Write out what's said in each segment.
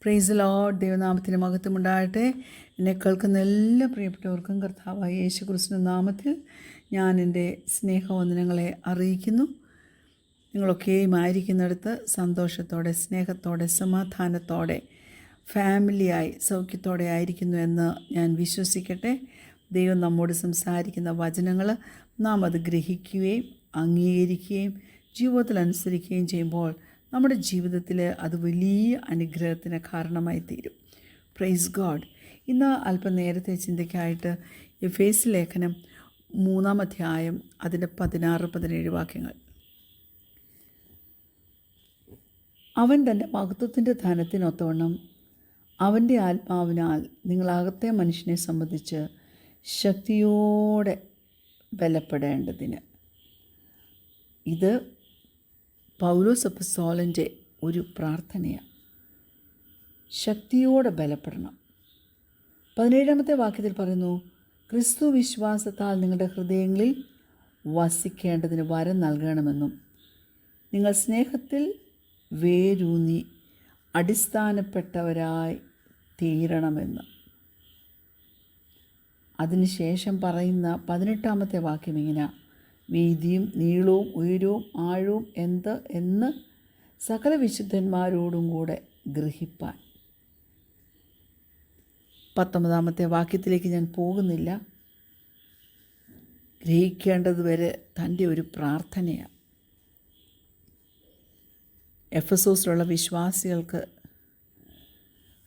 Praise the Lord. ദൈവനാമത്തിന് മഹത്വമുണ്ടാകട്ടെ. എന്നെ കേൾക്കുന്ന എല്ലാ പ്രിയപ്പെട്ടവർക്കും കർത്താവായ യേശു ക്രിസ്തുവിന്റെ നാമത്തിൽ ഞാൻ എൻ്റെ സ്നേഹവന്ദനങ്ങളെ അറിയിക്കുന്നു. നിങ്ങളൊക്കെയും ആയിരിക്കുന്നിടത്ത് സന്തോഷത്തോടെ, സ്നേഹത്തോടെ, സമാധാനത്തോടെ, ഫാമിലിയായി, സൗഖ്യത്തോടെ ആയിരിക്കുന്നു എന്ന് ഞാൻ വിശ്വസിക്കട്ടെ. ദൈവം നമ്മോട് സംസാരിക്കുന്ന വചനങ്ങൾ നാം അത് ഗ്രഹിക്കുകയും അംഗീകരിക്കുകയും ജീവിതത്തിൽ അനുസരിക്കുകയും ചെയ്യുമ്പോൾ നമ്മുടെ ജീവിതത്തിൽ അത് വലിയ അനുഗ്രഹത്തിന് കാരണമായി തീരും. Praise God. ഇന്ന് അല്പം നേരത്തെ ചിന്തയ്ക്കായിട്ട് എഫേസ്യ ലേഖനം 3-ാം അധ്യായം അതിൻ്റെ 16-17 വാക്യങ്ങൾ. അവൻ തൻ്റെ മഹത്വത്തിൻ്റെ ധനത്തിനൊത്തവണ്ണം അവൻ്റെ ആത്മാവിനാൽ നിങ്ങളകത്തെ മനുഷ്യനെ സംബന്ധിച്ച് ശക്തിയോടെ ബലപ്പെടേണ്ടതിന്. ഇത് പൗലോസ് അപ്പോസ്തലൻ്റെ ഒരു പ്രാർത്ഥനയാണ്. ശക്തിയോടെ ബലപ്പെടണം. 17-ാമത്തെ വാക്യത്തിൽ പറയുന്നു, ക്രിസ്തു വിശ്വാസത്താൽ നിങ്ങളുടെ ഹൃദയങ്ങളിൽ വസിക്കേണ്ടതിന് വരം നൽകണമെന്നും നിങ്ങൾ സ്നേഹത്തിൽ വേരൂന്നി അടിസ്ഥാനപ്പെട്ടവരായി തീരണമെന്ന്. അതിനുശേഷം പറയുന്ന 18-ാമത്തെ വാക്യം ഇങ്ങനെ, വീതിയും നീളവും ഉയരവും ആഴവും എന്ന് സകല വിശുദ്ധന്മാരോടും കൂടെ ഗ്രഹിപ്പാൻ. 19-ാമത്തെ വാക്യത്തിലേക്ക് ഞാൻ പോകുന്നില്ല. ഗ്രഹിക്കേണ്ടത് വരെ തൻ്റെ ഒരു പ്രാർത്ഥനയാണ്. എഫെസോസിലുള്ള വിശ്വാസികൾക്ക്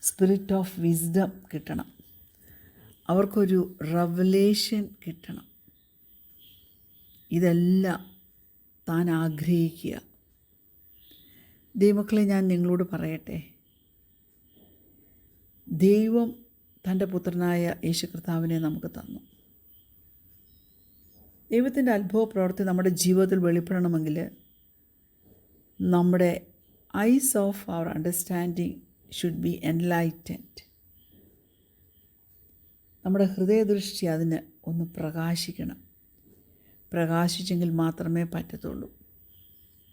സ്പിരിറ്റ് ഓഫ് വിസ്ഡം കിട്ടണം. അവർക്കൊരു റവലേഷൻ കിട്ടണം. ഇതെല്ലാം താൻ ആഗ്രഹിക്കുക. ദൈവമക്കളെ, ഞാൻ നിങ്ങളോട് പറയട്ടെ, ദൈവം തൻ്റെ പുത്രനായ യേശു കർത്താവിനെ നമുക്ക് തന്നു. ദൈവത്തിൻ്റെ അത്ഭുത പ്രവൃത്തി നമ്മുടെ ജീവിതത്തിൽ വെളിപ്പെടണമെങ്കിൽ നമ്മുടെ eyes of our understanding should be enlightened. നമ്മുടെ ഹൃദയദൃഷ്ടി അതിന് ഒന്ന് പ്രകാശിക്കണം. പ്രകാശിച്ചെങ്കിൽ മാത്രമേ പറ്റത്തുള്ളൂ.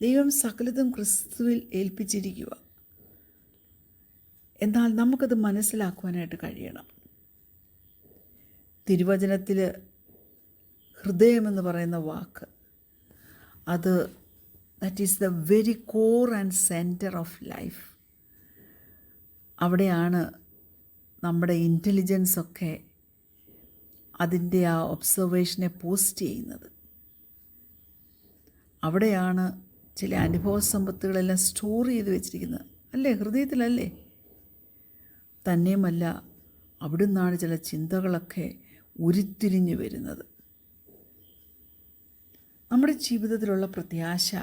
ദൈവം സകലതും ക്രിസ്തുവിൽ ഏൽപ്പിച്ചിരിക്കുക. എന്നാൽ നമുക്കത് മനസ്സിലാക്കുവാനായിട്ട് കഴിയണം. തിരുവചനത്തിൽ ഹൃദയമെന്ന് പറയുന്ന വാക്ക്, അത് that is the very core and centre of life. അവിടെയാണ് നമ്മുടെ ഇൻ്റലിജൻസൊക്കെ അതിൻ്റെ ആ ഒബ്സർവേഷനെ പോസ്റ്റ് ചെയ്യുന്നത്. അവിടെയാണ് ചില അനുഭവ സമ്പത്തുകളെല്ലാം സ്റ്റോർ ചെയ്ത് വെച്ചിരിക്കുന്നത്, അല്ലേ? ഹൃദയത്തിലല്ലേ? തന്നെയുമല്ല, അവിടെ നിന്നാണ് ചില ചിന്തകളൊക്കെ ഉരുത്തിരിഞ്ഞു വരുന്നത്. നമ്മുടെ ജീവിതത്തിലുള്ള പ്രത്യാശ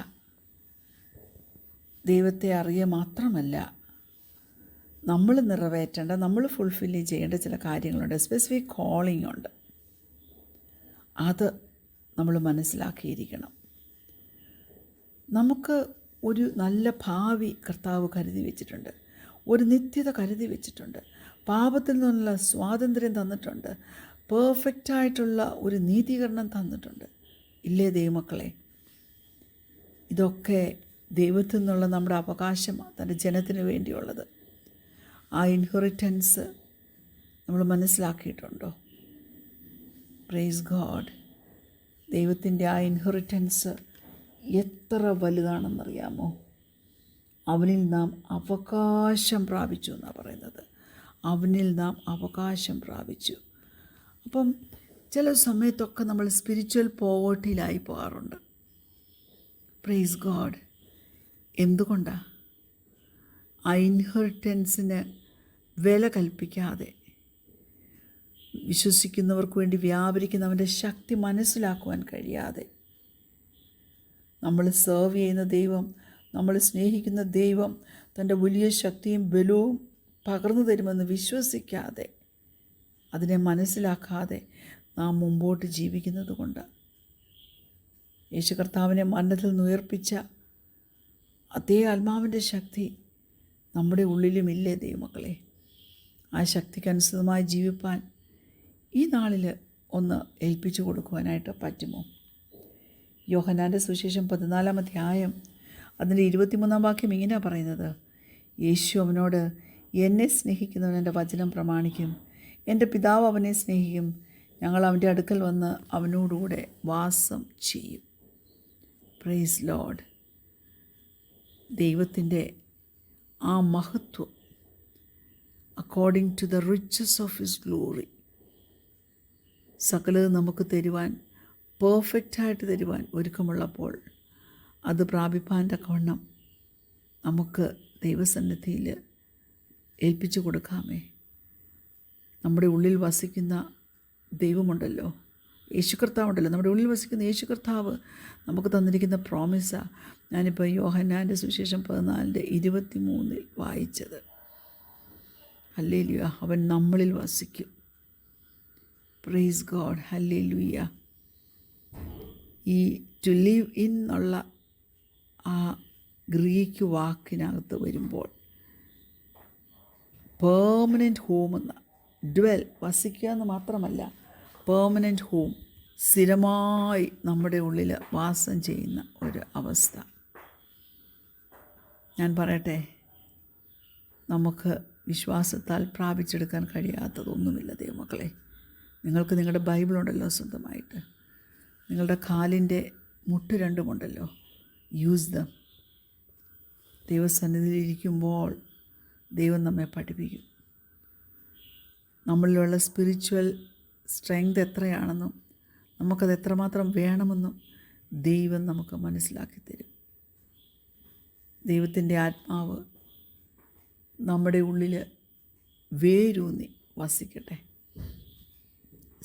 ദൈവത്തെ അറിയുക മാത്രമല്ല, നമ്മൾ നിറവേറ്റേണ്ട, നമ്മൾ ഫുൾഫിൽ ചെയ്യേണ്ട ചില കാര്യങ്ങളുണ്ട്. സ്പെസിഫിക് കോളിംഗ് ഉണ്ട്. അത് നമ്മൾ മനസ്സിലാക്കിയിരിക്കണം. നമുക്ക് ഒരു നല്ല ഭാവി കർത്താവ് കരുതി വെച്ചിട്ടുണ്ട്. ഒരു നിത്യത കരുതി വെച്ചിട്ടുണ്ട്. പാപത്തിൽ നിന്നുള്ള സ്വാതന്ത്ര്യം തന്നിട്ടുണ്ട്. പെർഫെക്റ്റായിട്ടുള്ള ഒരു നീതീകരണം തന്നിട്ടുണ്ട്. ഇല്ലേ ദൈവമക്കളെ? ഇതൊക്കെ ദൈവത്തിൽ നിന്നുള്ള നമ്മുടെ അവകാശമാണ്, തൻ്റെ ജനത്തിന് വേണ്ടിയുള്ളത്. ആ ഇൻഹെറിറ്റൻസ് നമ്മൾ മനസ്സിലാക്കിയിട്ടുണ്ടോ? Praise God. ദൈവത്തിൻ്റെ ആ ഇൻഹെറിറ്റൻസ് എത്ര വലുതാണെന്നറിയാമോ? അവനിൽ നാം അവകാശം പ്രാപിച്ചു എന്നാണ് പറയുന്നത്. അവനിൽ നാം അവകാശം പ്രാപിച്ചു. അപ്പം ചില സമയത്തൊക്കെ നമ്മൾ സ്പിരിച്വൽ പോവേർട്ടിയിലായി പോകാറുണ്ട്. Praise God. എന്തുകൊണ്ടാണ്? ആ ഇൻഹെറിറ്റൻസിന് വില കൽപ്പിക്കാതെ വിശ്വസിക്കുന്നവർക്ക് വേണ്ടി വ്യാപരിക്കുന്നവൻ്റെ ശക്തി മനസ്സിലാക്കുവാൻ കഴിയാതെ, നമ്മൾ സെർവ് ചെയ്യുന്ന ദൈവം, നമ്മൾ സ്നേഹിക്കുന്ന ദൈവം തൻ്റെ വലിയ ശക്തിയും ബലവും പകർന്നു തരുമെന്ന് വിശ്വസിക്കാതെ, അതിനെ മനസ്സിലാക്കാതെ നാം മുമ്പോട്ട് ജീവിക്കുന്നത് കൊണ്ട് യേശു കർത്താവിനെ മരണത്തിൽ നിന്ന് ഉയർപ്പിച്ച അതേ ആത്മാവിൻ്റെ ശക്തി നമ്മുടെ ഉള്ളിലുമില്ലേ ദൈവമക്കളെ? ആ ശക്തിക്കനുസൃതമായി ജീവിപ്പാൻ ഈ നാളിൽ ഒന്ന് ഏൽപ്പിച്ചു കൊടുക്കുവാനായിട്ട് പറ്റുമോ? യോഹന്നാൻ്റെ സുവിശേഷം 14-ാം അധ്യായം അതിൻ്റെ 23-ാം വാക്യം ഇങ്ങനെയാണ് പറയുന്നത്, യേശു അവനോട്, എന്നെ സ്നേഹിക്കുന്നവൻ എൻ്റെ വചനം പ്രമാണിക്കും. എൻ്റെ പിതാവ് അവനെ സ്നേഹിക്കും. ഞങ്ങൾ അവൻ്റെ അടുക്കൽ വന്ന് അവനോടുകൂടെ വാസം ചെയ്യും. Praise Lord. ദൈവത്തിൻ്റെ ആ മഹത്വം, according to the riches of his glory, സകലത് നമുക്ക് തരുവാൻ, പെർഫെക്റ്റായിട്ട് തരുവാൻ ഒരുക്കമുള്ളപ്പോൾ അത് പ്രാപിപ്പാൻ തക്കവണ്ണം നമുക്ക് ദൈവസന്നിധിയിൽ ഏൽപ്പിച്ചു കൊടുക്കാമേ. നമ്മുടെ ഉള്ളിൽ വസിക്കുന്ന ദൈവമുണ്ടല്ലോ, യേശു കർത്താവുണ്ടല്ലോ, നമ്മുടെ ഉള്ളിൽ വസിക്കുന്ന യേശു കർത്താവ് നമുക്ക് തന്നിരിക്കുന്ന പ്രോമിസാണ്. ഞാനിപ്പോൾ യോഹന്നാൻ്റെ സുവിശേഷം 14:23 വായിച്ചത്. ഹല്ലേലൂയ. അവൻ നമ്മളിൽ വസിക്കും. Praise God. ഹല്ലേലൂയ. ഈ ടു ലിവ് ഇൻ എന്നുള്ള ആ ഗ്രീക്ക് വാക്കിനകത്ത് വരുമ്പോൾ പെർമനൻറ്റ് ഹോം എന്ന, ഡ്വെൽ, വസിക്കുക എന്ന് മാത്രമല്ല, പെർമനൻറ്റ് ഹോം, സ്ഥിരമായി നമ്മുടെ ഉള്ളിൽ വാസം ചെയ്യുന്ന ഒരു അവസ്ഥ. ഞാൻ പറയട്ടെ, നമുക്ക് വിശ്വാസത്താൽ പ്രാപിച്ചെടുക്കാൻ കഴിയാത്തതൊന്നുമില്ല ദൈവമക്കളെ. നിങ്ങൾക്ക് നിങ്ങളുടെ ബൈബിളുണ്ടല്ലോ സ്വന്തമായിട്ട്. നിങ്ങളുടെ കാലിൻ്റെ മുട്ട് രണ്ടുമുണ്ടല്ലോ, യൂസ് ദം. ദൈവസന്നിധിയിലിരിക്കുമ്പോൾ ദൈവം നമ്മെ പഠിപ്പിക്കും. നമ്മളിലുള്ള സ്പിരിച്വൽ സ്ട്രെങ്ത് എത്രയാണെന്നും നമുക്കത് എത്രമാത്രം വേണമെന്നും ദൈവം നമുക്ക് മനസ്സിലാക്കി തരും. ദൈവത്തിൻ്റെ ആത്മാവ് നമ്മുടെ ഉള്ളിൽ വേരൂന്നി വസിക്കട്ടെ.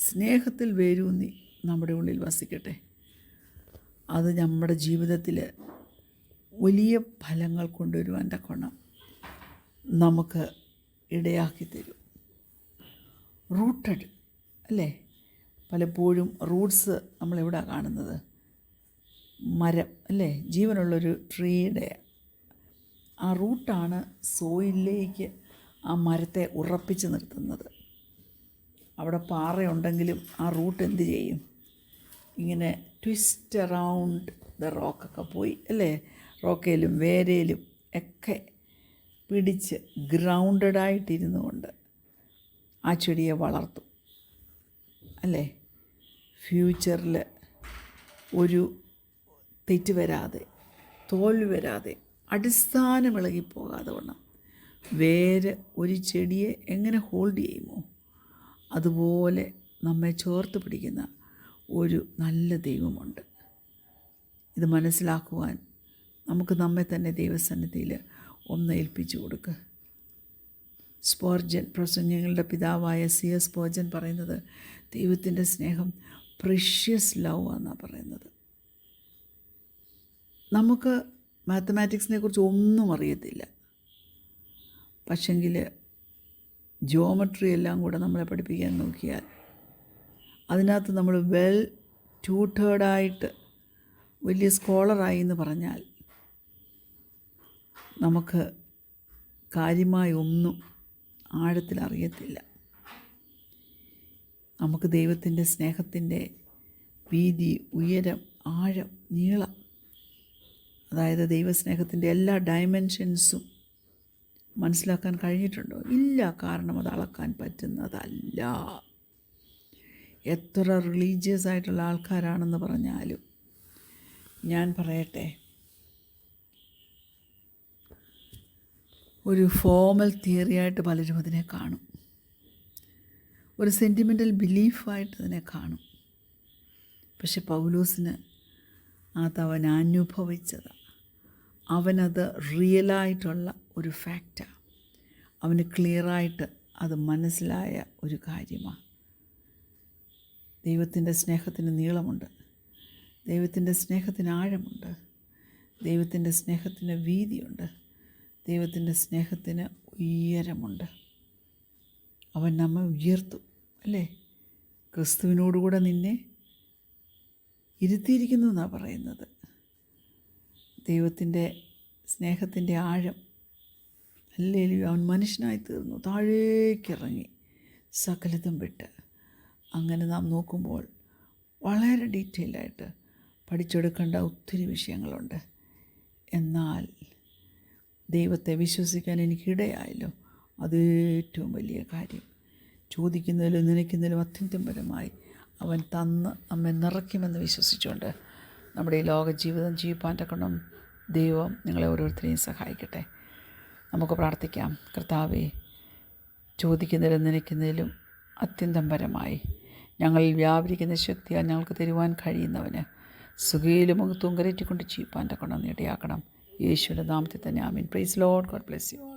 സ്നേഹത്തിൽ വേരൂന്നി നമ്മുടെ ഉള്ളിൽ വസിക്കട്ടെ. അത് നമ്മുടെ ജീവിതത്തിൽ വലിയ ഫലങ്ങൾ കൊണ്ടുവരുവാൻ തക്കവണ്ണം നമുക്ക് ഇടയാക്കി തരും. റൂട്ടഡ് അല്ലേ? പലപ്പോഴും റൂട്ട്സ് നമ്മളെവിടെയാണ് കാണുന്നത്? മരം അല്ലേ? ജീവനുള്ളൊരു ട്രീയുടെ ആ റൂട്ടാണ് സോയിലേക്ക് ആ മരത്തെ ഉറപ്പിച്ച് നിർത്തുന്നത്. അവിടെ പാറയുണ്ടെങ്കിലും ആ റൂട്ട് എന്ത് ചെയ്യും? ഇങ്ങനെ ട്വിസ്റ്റ് അറൗണ്ട് ദ റോക്കൊക്കെ പോയി അല്ലേ? റോക്കയിലും വേരയിലും ഒക്കെ പിടിച്ച് ഗ്രൗണ്ടഡായിട്ടിരുന്നു കൊണ്ട് ആ ചെടിയെ വളർത്തും അല്ലേ? ഫ്യൂച്ചറിൽ ഒരു തെറ്റ് വരാതെ, തോൽവി വരാതെ, അടിസ്ഥാനം ഇളകിപ്പോകാതെ വണ്ണം വേര് ഒരു ചെടിയെ എങ്ങനെ ഹോൾഡ് ചെയ്യുമോ അതുപോലെ നമ്മെ ചേർത്ത് പിടിക്കുന്ന ഒരു നല്ല ദൈവമുണ്ട്. ഇത് മനസ്സിലാക്കുവാൻ നമുക്ക് നമ്മെ തന്നെ ദൈവസന്നിധിയിൽ ഒന്ന് ഏൽപ്പിച്ചു കൊടുക്കുക. സ്പോർജൻ, പ്രസംഗങ്ങളുടെ പിതാവായ C.S. സ്പോർജൻ പറയുന്നത് ദൈവത്തിൻ്റെ സ്നേഹം പ്രഷ്യസ് ലവ് എന്നാണ് പറയുന്നത്. നമുക്ക് മാത്തമാറ്റിക്സിനെ കുറിച്ച് ഒന്നും അറിയത്തില്ല, പക്ഷെങ്കിൽ ജിയോമെട്രി എല്ലാം കൂടെ നമ്മളെ പഠിപ്പിക്കാൻ നോക്കിയാൽ അതിനകത്ത് നമ്മൾ വെൽ ട്യൂട്ടേർഡായിട്ട് വലിയ സ്കോളറായി എന്ന് പറഞ്ഞാൽ നമുക്ക് കാര്യമായി ഒന്നും ആഴത്തിൽ അറിയത്തില്ല. നമുക്ക് ദൈവത്തിൻ്റെ സ്നേഹത്തിൻ്റെ വീതി, ഉയരം, ആഴം, നീളം, അതായത് ദൈവസ്നേഹത്തിൻ്റെ എല്ലാ ഡയമെൻഷൻസും മനസ്സിലാക്കാൻ കഴിഞ്ഞിട്ടുണ്ടോ? ഇല്ല. കാരണം അത് അളക്കാൻ പറ്റുന്നതല്ല. എത്ര റിലീജിയസ് ആയിട്ടുള്ള ആൾക്കാരാണെന്ന് പറഞ്ഞാലും ഞാൻ പറയട്ടെ, ഒരു ഫോമൽ തിയറിയായിട്ട് പലരും അതിനെ കാണും, ഒരു സെൻറ്റിമെൻ്റൽ ബിലീഫായിട്ട് അതിനെ കാണും. പക്ഷെ പൗലോസിന് അതവൻ അനുഭവിച്ചതാണ്. അവനത് റിയലായിട്ടുള്ള ഒരു ഫാക്റ്റാണ്. അവന് ക്ലിയറായിട്ട് അത് മനസ്സിലായ ഒരു കാര്യമാണ്. ദൈവത്തിൻ്റെ സ്നേഹത്തിന് നീളമുണ്ട്, ദൈവത്തിൻ്റെ സ്നേഹത്തിന് ആഴമുണ്ട്, ദൈവത്തിൻ്റെ സ്നേഹത്തിന് വീതിയുണ്ട്, ദൈവത്തിൻ്റെ സ്നേഹത്തിന് ഉയരമുണ്ട്. അവൻ നമ്മെ ഉയർത്തും അല്ലേ? ക്രിസ്തുവിനോടുകൂടെ നിന്നെ ഇരുത്തിയിരിക്കുന്നു എന്നാണ് പറയുന്നത്. ദൈവത്തിൻ്റെ സ്നേഹത്തിൻ്റെ ആഴം, ഹല്ലേലൂയ. അവൻ മനുഷ്യനായി തീർന്നു, താഴേക്കിറങ്ങി, സകലതും വിട്ട്. അങ്ങനെ നാം നോക്കുമ്പോൾ വളരെ ഡീറ്റെയിലായിട്ട് പഠിച്ചെടുക്കേണ്ട ഒത്തിരി വിഷയങ്ങളുണ്ട്. എന്നാൽ ദൈവത്തെ വിശ്വസിക്കാൻ എനിക്കിടയായല്ലോ. അത് ഏറ്റവും വലിയ കാര്യം. ചോദിക്കുന്നതിലും നനയ്ക്കുന്നതിലും അത്യന്തപരമായി അവൻ തന്ന് നമ്മെ നിറയ്ക്കുമെന്ന് വിശ്വസിച്ചുകൊണ്ട് നമ്മുടെ ഈ ലോക ജീവിതം ജീവിപ്പാൻ തക്കവണ്ണം ദൈവം നിങ്ങളെ ഓരോരുത്തരെയും സഹായിക്കട്ടെ. നമുക്ക് പ്രാർത്ഥിക്കാം. കർത്താവേ, ചോദിക്കുന്നതിലും നനയ്ക്കുന്നതിലും അത്യന്തം പരമായി ഞങ്ങളിൽ വ്യാപരിക്കുന്ന ശക്തിയാൽ ഞങ്ങൾക്ക് തരുവാൻ കഴിയുന്നവന് സുഖയിലും മുഖത്തും കരറ്റിക്കൊണ്ട് ജീവിപ്പാൻ തക്കവണ്ണം ഇടയാക്കണം. യേശുവിൻ്റെ നാമത്തിൽ തന്നെ ആമീൻ. Praise Lord. God bless U.